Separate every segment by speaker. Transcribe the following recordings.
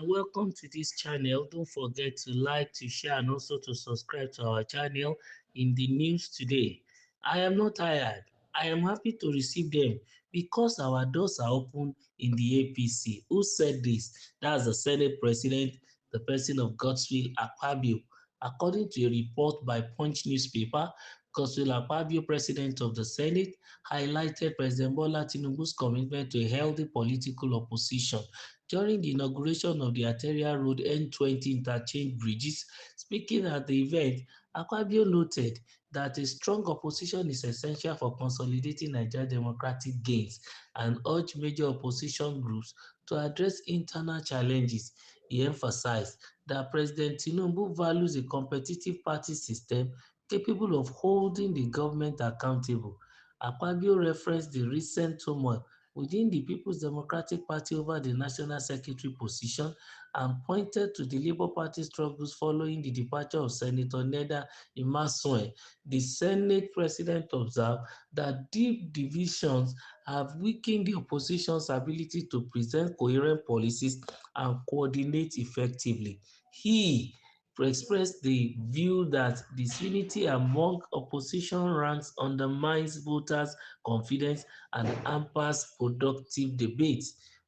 Speaker 1: Welcome to this channel. Don't forget to like, to share, and also to subscribe to our channel. In the news today, I am not tired. I am happy to receive them because our doors are open in the APC. Who said this? That's the Senate President, the person of Godswill Akpabio. According to a report by Punch newspaper, Godswill Akpabio, President of the Senate, highlighted President Bola Tinubu's commitment to a healthy political opposition during the inauguration of the Arterial Road N20 interchange bridges. Speaking at the event, Akpabio noted that a strong opposition is essential for consolidating Nigeria's democratic gains and urged major opposition groups to address internal challenges. He emphasized that President Tinubu values a competitive party system capable of holding the government accountable. Akpabio referenced the recent turmoil within the People's Democratic Party over the National Secretary position and pointed to the Labour Party struggles following the departure of Senator Neda Imasuen. The Senate President observed that deep divisions have weakened the opposition's ability to present coherent policies and coordinate effectively. He expressed the view that disunity among opposition ranks undermines voters' confidence and hampers productive debate.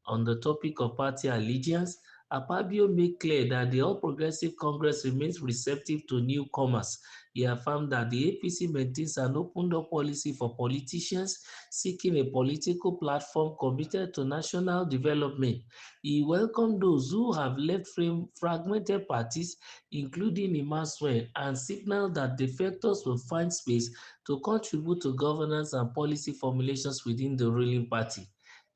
Speaker 1: On the topic of party allegiance, Akpabio made clear that the All Progressive Congress remains receptive to newcomers. He affirmed that the APC maintains an open-door policy for politicians seeking a political platform committed to national development. He welcomed those who have left fragmented parties, including Imasuen, and signaled that defectors will find space to contribute to governance and policy formulations within the ruling party.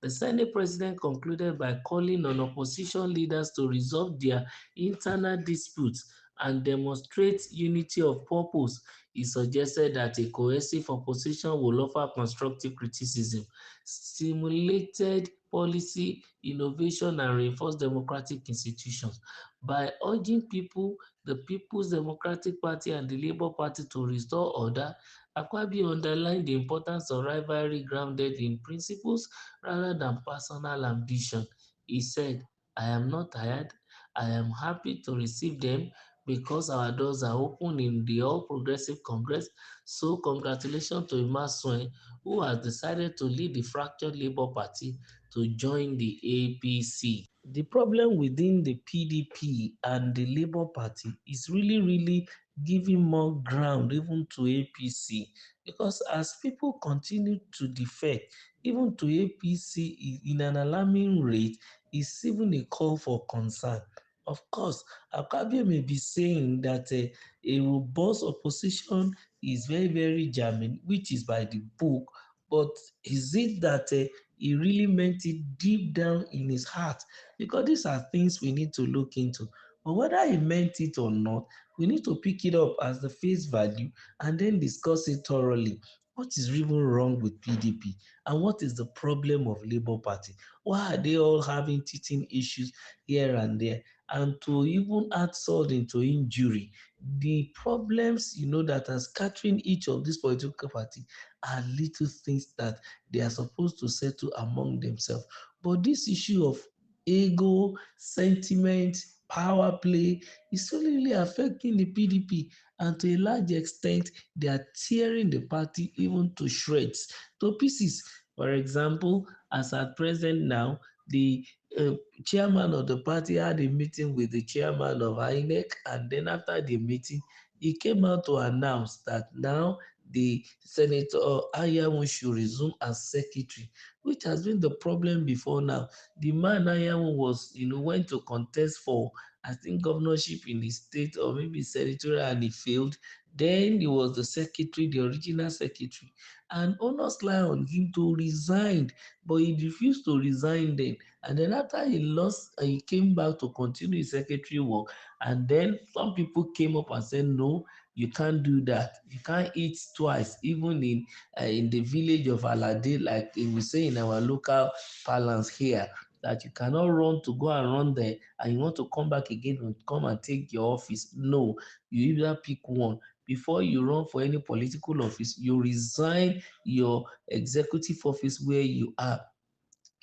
Speaker 1: The Senate President concluded by calling on opposition leaders to resolve their internal disputes and demonstrate unity of purpose. He suggested that a cohesive opposition will offer constructive criticism, stimulated policy innovation, and reinforce democratic institutions. By urging the People's Democratic Party and the Labour Party to restore order, Akpabio underlined the importance of rivalry grounded in principles rather than personal ambition. He said, I am not tired. I am happy to receive them because our doors are open in the All Progressive Congress. So congratulations to Imasuen, who has decided to lead the fractured Labour Party to join the APC. The problem within the PDP and the Labour Party is really giving more ground even to APC, because as people continue to defect, even to APC in an alarming rate, is even a call for concern. Of course, Akpabio may be saying that a robust opposition is very germane, which is by the book, but is it that he really meant it deep down in his heart? Because these are things we need to look into. But whether he meant it or not, we need to pick it up as the face value and then discuss it thoroughly. What is even wrong with PDP? And what is the problem of Labour Party? Why are they all having teething issues here and there? And to even add salt into injury, the problems that are scattering each of these political parties are little things that they are supposed to settle among themselves. But this issue of ego, sentiment, power play is really affecting the PDP, and to a large extent, they are tearing the party even to shreds, to pieces. For example, as at present now, the uh, chairman of the party had a meeting with the chairman of INEC, and then after the meeting, he came out to announce that now the Senator Ayamu should resume as secretary, which has been the problem before now. The man Ayamu was, went to contest for, I think, governorship in the state or maybe senatorial, and he failed. Then he was the secretary, the original secretary. And honors lie on him to resign, but he refused to resign then. And then after he lost, he came back to continue his secretary work. And then some people came up and said, no, you can't do that. You can't eat twice, even in the village of Alade, like we say in our local parlance here, that you cannot run to go and run there, and you want to come back again and come and take your office. No, you either pick one. Before you run for any political office, you resign your executive office where you are.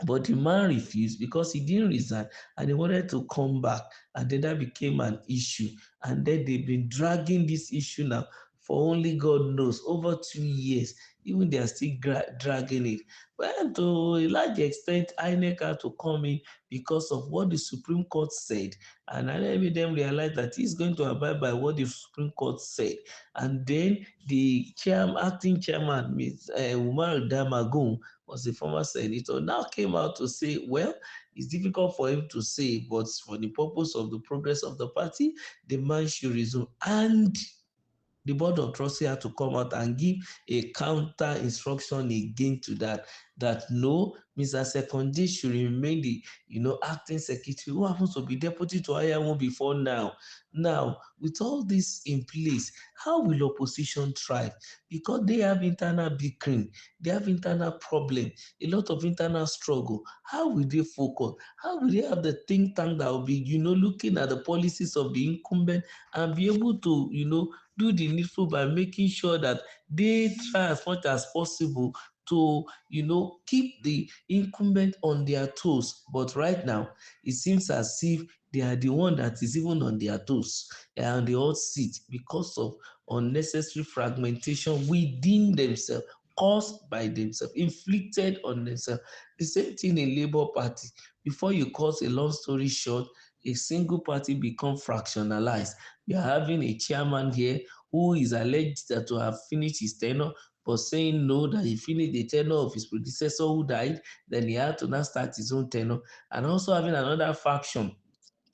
Speaker 1: But the man refused because he didn't resign and he wanted to come back. And then that became an issue. And then they've been dragging this issue now for only God knows over 2 years. Even they are still dragging it. Well, to a large extent, INEC had to come in because of what the Supreme Court said. And I made them realize that he's going to abide by what the Supreme Court said. And then the acting chairman, Ms. Umar Damagun, was a former senator, now came out to say, well, it's difficult for him to say, but for the purpose of the progress of the party, the man should resume. And the board of trustees had to come out and give a counter instruction again to that, that no, Mr. Sekondi should remain the, acting secretary, who happens to be deputy to Ayamu before now. Now, with all this in place, how will opposition thrive? Because they have internal bickering, they have internal problem, a lot of internal struggle. How will they focus? How will they have the think tank that will be, looking at the policies of the incumbent and be able to, do the needful by making sure that they try as much as possible to, keep the incumbent on their toes. But right now, it seems as if they are the one that is even on their toes. They are on the hot seat because of unnecessary fragmentation within themselves, caused by themselves, inflicted on themselves. The same thing in Labour Party. Before you cut a long story short, a single party become fractionalized. You are having a chairman here who is alleged to have finished his tenure, but saying no, that he finished the tenure of his predecessor who died, then he had to now start his own tenure, and also having another faction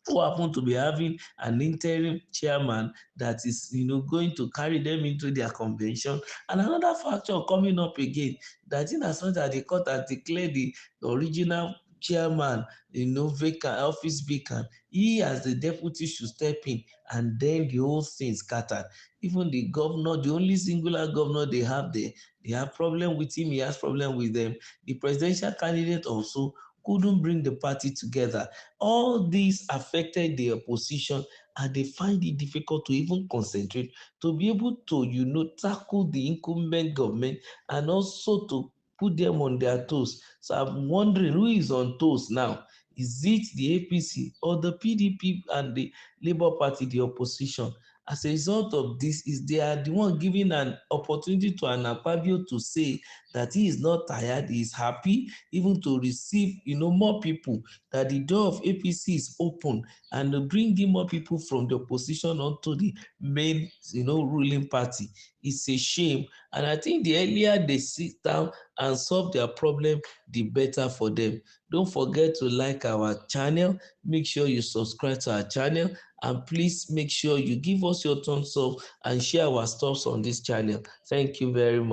Speaker 1: who happen to be having an interim chairman that is, going to carry them into their convention, and another faction coming up again that in as much as the court has declared the original chairman, vacant, office vacant, he as the deputy should step in, and then the whole thing scattered. Even the governor, the only singular governor they have there, they have problem with him, he has problem with them. The presidential candidate also couldn't bring the party together. All these affected the opposition, and they find it difficult to even concentrate, to be able to, tackle the incumbent government and also to put them on their toes. So I'm wondering who is on toes now. Is it the APC or the PDP and the Labour Party, the opposition? As a result of this, is they are the one giving an opportunity to an Akpabio to say that he is not tired, he is happy even to receive, more people, that the door of APC is open, and to bring in more people from the opposition onto the main, ruling party. It's a shame. And I think the earlier they sit down and solve their problem, the better for them. Don't forget to like our channel. Make sure you subscribe to our channel. And please make sure you give us your thumbs up and share our stuff on this channel. Thank you very much.